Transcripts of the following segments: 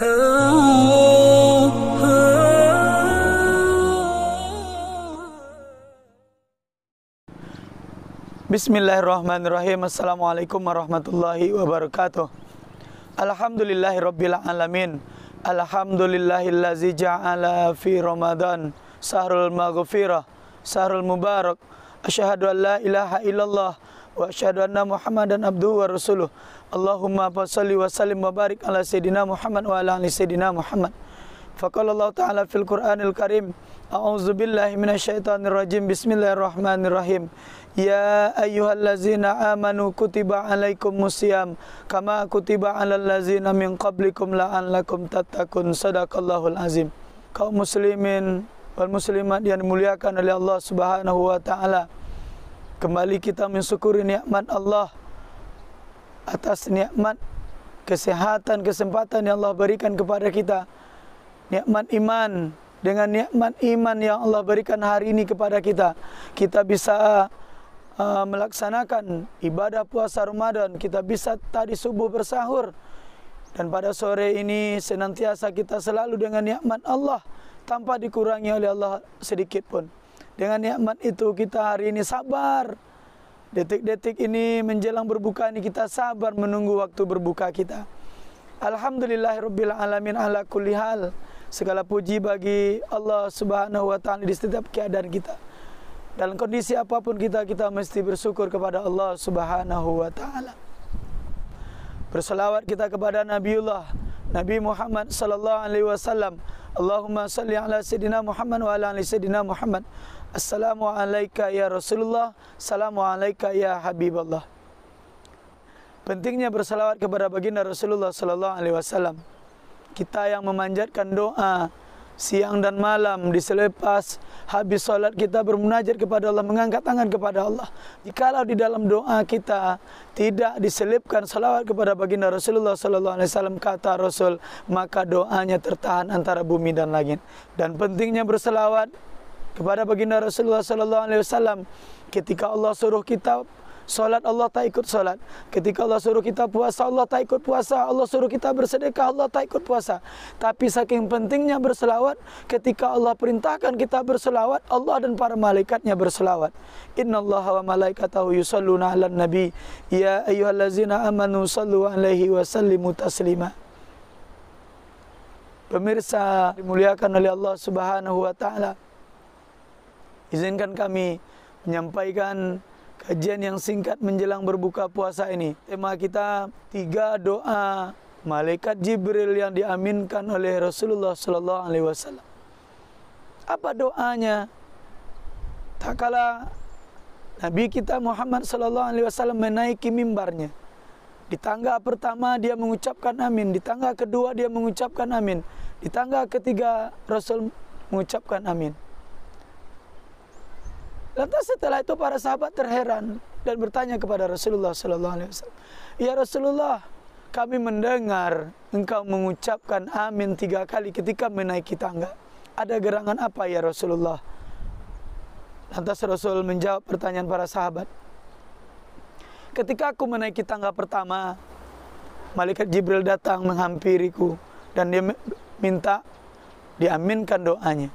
Bismillahirrahmanirrahim. Assalamualaikum warahmatullahi wabarakatuh. Alhamdulillahirabbil alamin. Alhamdulillahillazi ja'ala fi Ramadan syahrul maghfirah, syahrul mubarak. Asyhadu an la ilaha illallah wa asyhadu anna Muhammadan abduhu wa rasuluh. Allahumma shalli wa sallim wa barik ala sayidina Muhammad wa ala ali sayidina Muhammad. Faqala Allah Ta'ala fil Qur'anil Karim, a'udzu billahi minasyaitonir rajim. Bismillahirrahmanirrahim. Ya ayyuhallazina amanu kutiba alaikumusiyam kama kutiba alal ladzina min qablikum la'allakum tattaqun. Shadaqallahul azim. Kaum muslimin wal muslimat yang dimuliakan oleh Allah Subhanahu wa taala, kembali kita mensyukuri nikmat Allah atas nikmat kesehatan, kesempatan yang Allah berikan kepada kita. Nikmat iman, dengan nikmat iman yang Allah berikan hari ini kepada kita, kita bisa melaksanakan ibadah puasa Ramadan. Kita bisa tadi subuh bersahur, dan pada sore ini senantiasa kita selalu dengan nikmat Allah tanpa dikurangi oleh Allah sedikit pun. Dengan nikmat itu kita hari ini sabar. Detik-detik ini menjelang berbuka ini kita sabar menunggu waktu berbuka kita. Alhamdulillahirabbil alamin ala kulli hal. Segala puji bagi Allah Subhanahu wa taala di setiap keadaan kita. Dalam kondisi apapun kita mesti bersyukur kepada Allah Subhanahu wa taala. Berselawat kita kepada Nabiullah Nabi Muhammad sallallahu alaihi wasallam. Allahumma shalli ala sayidina Muhammad wa ala ali sayidina Muhammad. Assalamu alayka ya Rasulullah, assalamu alayka ya Habiballah. Pentingnya berselawat kepada baginda Rasulullah sallallahu alaihi wasallam. Kita yang memanjatkan doa siang dan malam, diselepas habis salat kita bermunajat kepada Allah, mengangkat tangan kepada Allah. Jikalau di dalam doa kita tidak diselipkan salawat kepada baginda Rasulullah sallallahu alaihi wasallam, kata Rasul, maka doanya tertahan antara bumi dan langit. Dan pentingnya berselawat kepada baginda Rasulullah sallallahu alaihi wasallam. Ketika Allah suruh kita salat, Allah tak ikut salat. Ketika Allah suruh kita puasa, Allah tak ikut puasa. Allah suruh kita bersedekah, Allah tak ikut puasa. Tapi saking pentingnya berselawat, ketika Allah perintahkan kita berselawat, Allah dan para malaikatnya berselawat. Innallaha wa malaikatahu yusholluna 'alan nabi ya ayyuhallazina amanu shallu 'alaihi wa sallimu taslima. Pemirsa dimuliakan oleh Allah Subhanahu wa taala, izinkan kami menyampaikan kajian yang singkat menjelang berbuka puasa ini. Tema kita 3 doa malaikat Jibril yang diaminkan oleh Rasulullah sallallahu alaihi wasallam. Apa doanya? Tak kala Nabi kita Muhammad sallallahu alaihi wasallam menaiki mimbarnya, di tangga pertama dia mengucapkan amin, di tangga kedua dia mengucapkan amin, di tangga ketiga Rasul mengucapkan amin. Lantas setelah itu para sahabat terheran dan bertanya kepada Rasulullah sallallahu alaihi wasallam, "Ya Rasulullah, kami mendengar engkau mengucapkan amin 3 kali ketika menaiki tangga. Ada gerangan apa ya Rasulullah?" Lantas Rasul menjawab pertanyaan para sahabat, "Ketika aku menaiki tangga pertama, malaikat Jibril datang menghampiriku dan dia minta diaminkan doanya."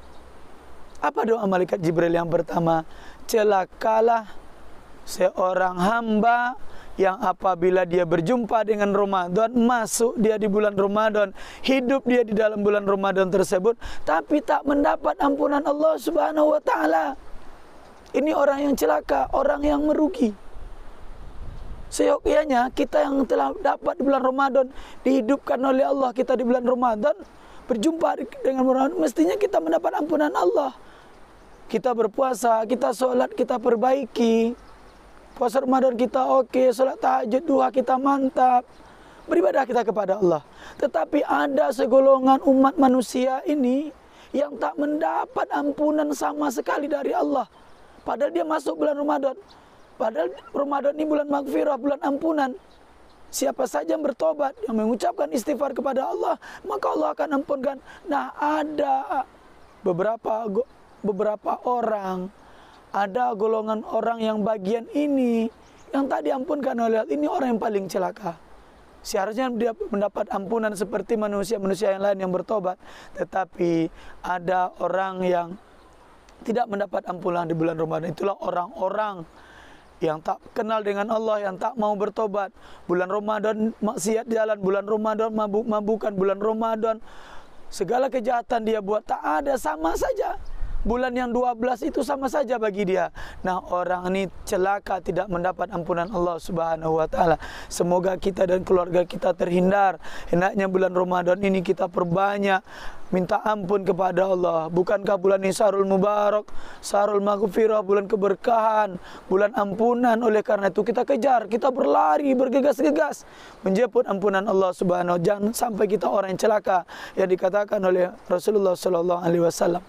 Apa doa malaikat Jibril yang pertama? Celakalah seorang hamba yang apabila dia berjumpa dengan Ramadan, masuk dia di bulan Ramadan, hidup dia di dalam bulan Ramadan tersebut, tapi tak mendapat ampunan Allah Subhanahu wa taala. Ini orang yang celaka, orang yang merugi. Seyogyanya kita yang telah dapat di bulan Ramadan, dihidupkan oleh Allah kita di bulan Ramadan, berjumpa dengan Ramadan, mestinya kita mendapat ampunan Allah. Kita berpuasa, kita sholat, kita perbaiki. Puasa Ramadan kita oke, sholat tahajud, duha kita mantap. Beribadah kita kepada Allah. Tetapi ada segolongan umat manusia ini yang tak mendapat ampunan sama sekali dari Allah. Padahal dia masuk bulan Ramadan. Padahal Ramadan ini bulan maghfirah, bulan ampunan. Siapa saja yang bertobat, yang mengucapkan istighfar kepada Allah, maka Allah akan ampunkan. Nah, ada beberapa orang, ada golongan orang yang bagian ini yang tak diampunkan oleh Allah. Ini orang yang paling celaka. Seharusnya dia mendapat ampunan seperti manusia-manusia yang lain yang bertobat. Tetapi ada orang yang tidak mendapat ampunan di bulan Ramadan. Itulah orang-orang yang tak kenal dengan Allah, yang tak mau bertobat. Bulan Ramadan maksiat jalan, bulan Ramadan mabuk-mabukan, bulan Ramadan segala kejahatan dia buat, tak ada, sama saja. Bulan yang 12 itu sama saja bagi dia. Nah, orang ini celaka, tidak mendapat ampunan Allah Subhanahu wa taala. Semoga kita dan keluarga kita terhindar. Hendaknya bulan Ramadan ini kita perbanyak minta ampun kepada Allah. Bukankah bulan ini Syahrul Mubarak, Syahrul Maghfirah, bulan keberkahan, bulan ampunan? Oleh karena itu kita kejar, kita berlari, bergegas-gegas menjemput ampunan Allah Subhanahu wa taala. Jangan sampai kita orang yang celaka yang dikatakan oleh Rasulullah sallallahu alaihi wasallam.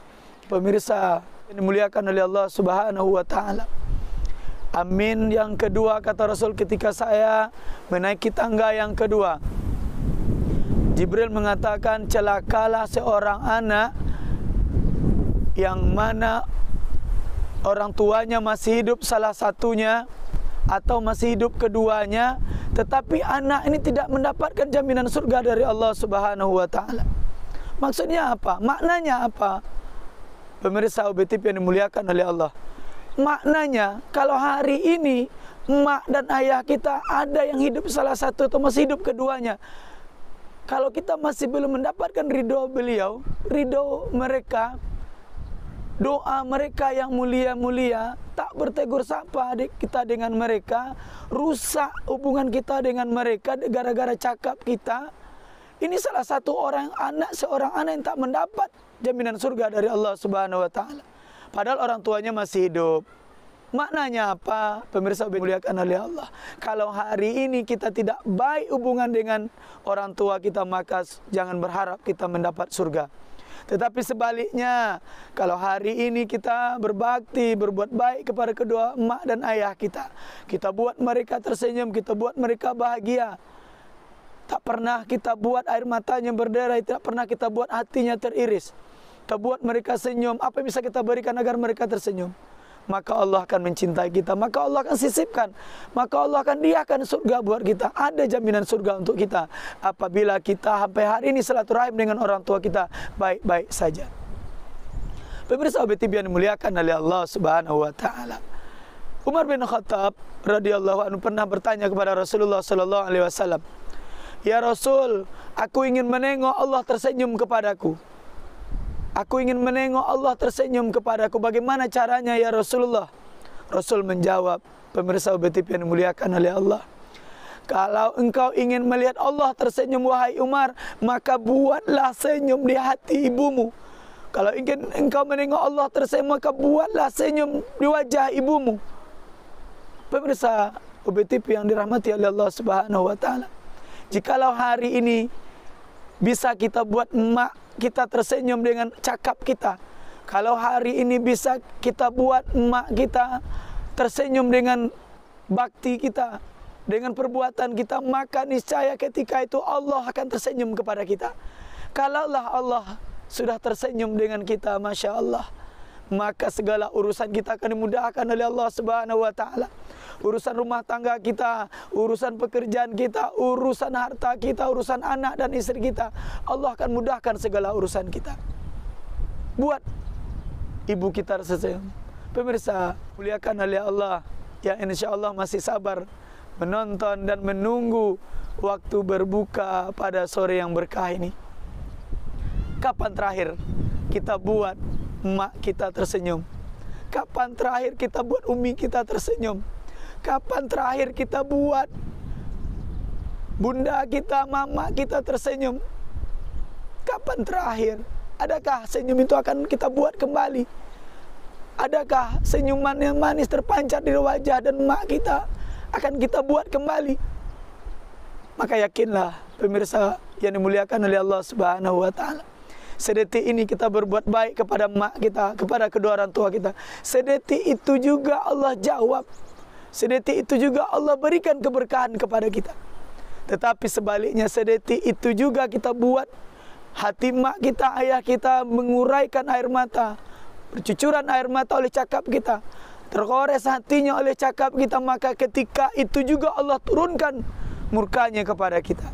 Pemirsa yang dimuliakan oleh Allah Subhanahu wa taala. Amin yang kedua, kata Rasul ketika saya menaiki tangga yang kedua, Jibril mengatakan, celakalah seorang anak yang mana orang tuanya masih hidup salah satunya atau masih hidup keduanya, tetapi anak ini tidak mendapatkan jaminan surga dari Allah Subhanahu wa taala. Maksudnya apa? Maknanya apa? Pemirsa OBTV yang dimuliakan oleh Allah. Maknanya, kalau hari ini mak dan ayah kita ada yang hidup salah satu atau masih hidup keduanya, kalau kita masih belum mendapatkan ridho beliau, ridho mereka, doa mereka yang mulia-mulia, tak bertegur sapa adik kita dengan mereka, rusak hubungan kita dengan mereka gara-gara cakap kita. Ini salah satu seorang anak yang tak mendapat jaminan surga dari Allah Subhanahu wa taala. Padahal orang tuanya masih hidup. Maknanya apa? Pemirsa dimuliakan oleh Allah. Kalau hari ini kita tidak baik hubungan dengan orang tua kita, maka jangan berharap kita mendapat surga. Tetapi sebaliknya, kalau hari ini kita berbakti, berbuat baik kepada kedua emak dan ayah kita, kita buat mereka tersenyum, kita buat mereka bahagia. Tak pernah kita buat air matanya berderai, tidak pernah kita buat hatinya teriris. Kita buat mereka senyum. Apa yang bisa kita berikan agar mereka tersenyum? Maka Allah akan mencintai kita, maka Allah akan sisipkan, maka Allah akan diakan surga buat kita. Ada jaminan surga untuk kita apabila kita sampai hari ini silaturahim dengan orang tua kita baik-baik saja. Pemirsa OBTV yang dimuliakan oleh Allah Subhanahu wa taala. Umar bin Khattab radhiyallahu anhu pernah bertanya kepada Rasulullah sallallahu alaihi wasallam, "Ya Rasul, aku ingin menengok Allah tersenyum kepadaku. Aku ingin menengok Allah tersenyum kepadaku. Bagaimana caranya ya Rasulullah?" Rasul menjawab, pemirsa OBTV yang dimuliakan oleh Allah, kalau engkau ingin melihat Allah tersenyum wahai Umar, maka buatlah senyum di hati ibumu. Kalau ingin engkau menengok Allah tersenyum, maka buatlah senyum di wajah ibumu. Pemirsa OBTV yang dirahmati oleh Allah Subhanahu wa taala, jikalau hari ini bisa kita buat emak kita tersenyum dengan cakap kita, kalau hari ini bisa kita buat emak kita tersenyum dengan bakti kita, dengan perbuatan kita, maka niscaya ketika itu Allah akan tersenyum kepada kita. Kalaulah Allah sudah tersenyum dengan kita, Masya Allah, maka segala urusan kita akan dimudahkan oleh Allah Subhanahu wa taala. Urusan rumah tangga kita, urusan pekerjaan kita, urusan harta kita, urusan anak dan istri kita, Allah akan mudahkan segala urusan kita. Buat ibu kita tersenyum. Pemirsa muliakan oleh Allah yang insyaallah masih sabar menonton dan menunggu waktu berbuka pada sore yang berkah ini. Kapan terakhir kita buat emak kita tersenyum? Kapan terakhir kita buat umi kita tersenyum? Kapan terakhir kita buat bunda kita, mama kita tersenyum? Kapan terakhir? Adakah senyum itu akan kita buat kembali? Adakah senyuman yang manis terpancar di wajah dan emak kita akan kita buat kembali? Maka yakinlah pemirsa yang dimuliakan oleh Allah Subhanahu wa taala, sedetik ini kita berbuat baik kepada emak kita, kepada kedua orang tua kita, sedetik itu juga Allah jawab. Sedetik itu juga Allah berikan keberkahan kepada kita. Tetapi sebaliknya, sedetik itu juga kita buat hati mak kita, ayah kita menguraikan air mata, bercucuran air mata oleh cakap kita, tergores hatinya oleh cakap kita, maka ketika itu juga Allah turunkan murkanya kepada kita.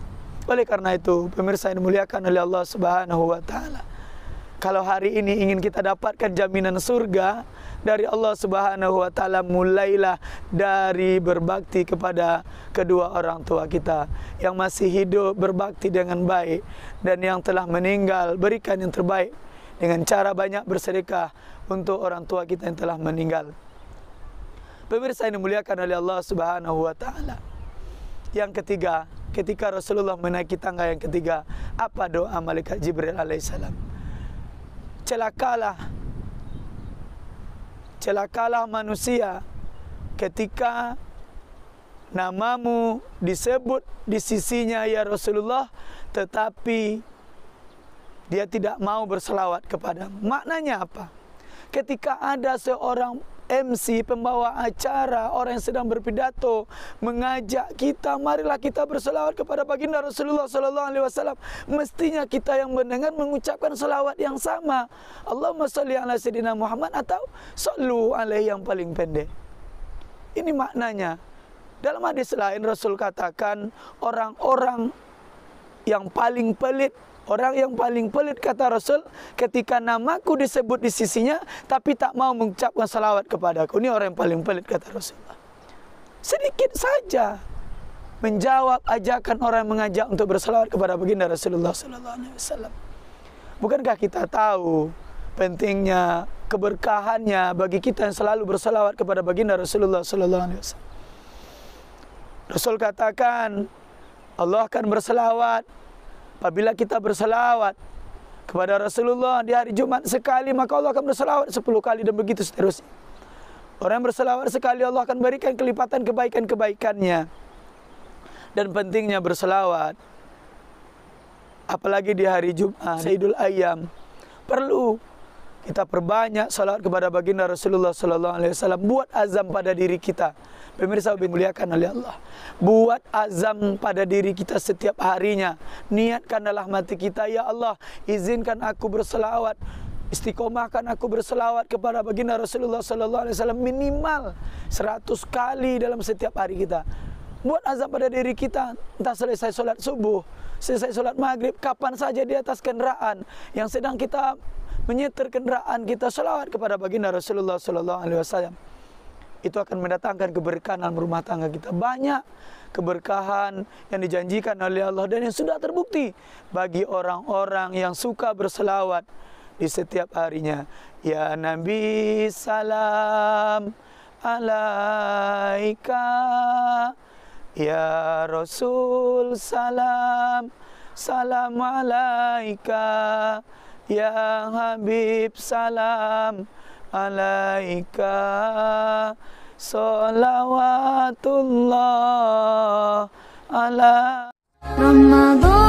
Oleh karena itu, pemirsa yang dimuliakan oleh Allah Subhanahu wa taala, kalau hari ini ingin kita dapatkan jaminan surga dari Allah Subhanahu wa taala, mulailah dari berbakti kepada kedua orang tua kita. Yang masih hidup, berbakti dengan baik, dan yang telah meninggal, berikan yang terbaik dengan cara banyak bersedekah untuk orang tua kita yang telah meninggal. Pemirsa yang dimuliakan oleh Allah Subhanahu wa taala, yang ketiga, ketika Rasulullah menaiki tangga yang ketiga, apa doa malaikat Jibril alaihissalam? Celakalah manusia ketika namamu disebut di sisinya ya Rasulullah, tetapi dia tidak mau berselawat kepadamu. Maknanya apa? Ketika ada seorang MC, pembawa acara, orang yang sedang berpidato, mengajak kita, marilah kita berselawat kepada baginda Rasulullah sallallahu alaihi wasallam. Mestinya kita yang mendengar mengucapkan selawat yang sama. Allahumma shalli ala sayyidina Muhammad atau sallu alaihi yang paling pendek. Ini maknanya. Dalam hadis lain Rasul katakan, orang-orang yang paling pelit, orang yang paling pelit, kata Rasul, ketika namaku disebut di sisinya tapi tak mau mengucapkan salawat kepadaku. Ini orang yang paling pelit, kata Rasulullah. Sedikit saja menjawab ajakan orang yang mengajak untuk bersalawat kepada baginda Rasulullah sallallahu alaihi wasallam. Bukankah kita tahu pentingnya, keberkahannya bagi kita yang selalu bersalawat kepada baginda Rasulullah sallallahu alaihi wasallam? Rasul katakan, Allah akan berselawat apabila kita berselawat kepada Rasulullah di hari Jumat sekali, maka Allah akan berselawat 10 kali dan begitu seterusnya. Orang yang berselawat sekali, Allah akan berikan kelipatan kebaikan-kebaikannya. Dan pentingnya berselawat, apalagi di hari Jumat, Idul Ayyam, perlu kita perbanyak salawat kepada baginda Rasulullah sallallahu alaihi wasallam. Buat azam pada diri kita. Pemirsa dimuliakan oleh Allah, buat azam pada diri kita setiap harinya. Niatkan dalam hati kita, ya Allah, izinkan aku berselawat, istiqomahkan aku berselawat kepada baginda Rasulullah sallallahu alaihi wasallam minimal 100 kali dalam setiap hari kita. Buat azam pada diri kita, entah selesai solat subuh, selesai solat maghrib, kapan saja di atas kendaraan yang sedang kita menyetir kendaraan, kita selawat kepada baginda Rasulullah sallallahu alaihi wasallam. Itu akan mendatangkan keberkahan dalam rumah tangga kita. Banyak keberkahan yang dijanjikan oleh Allah dan yang sudah terbukti bagi orang-orang yang suka berselawat di setiap harinya. Ya Nabi salam alaika, ya Rasul salam salam alaika, ya Habib salam alaika, salawatullah ala Ramadan.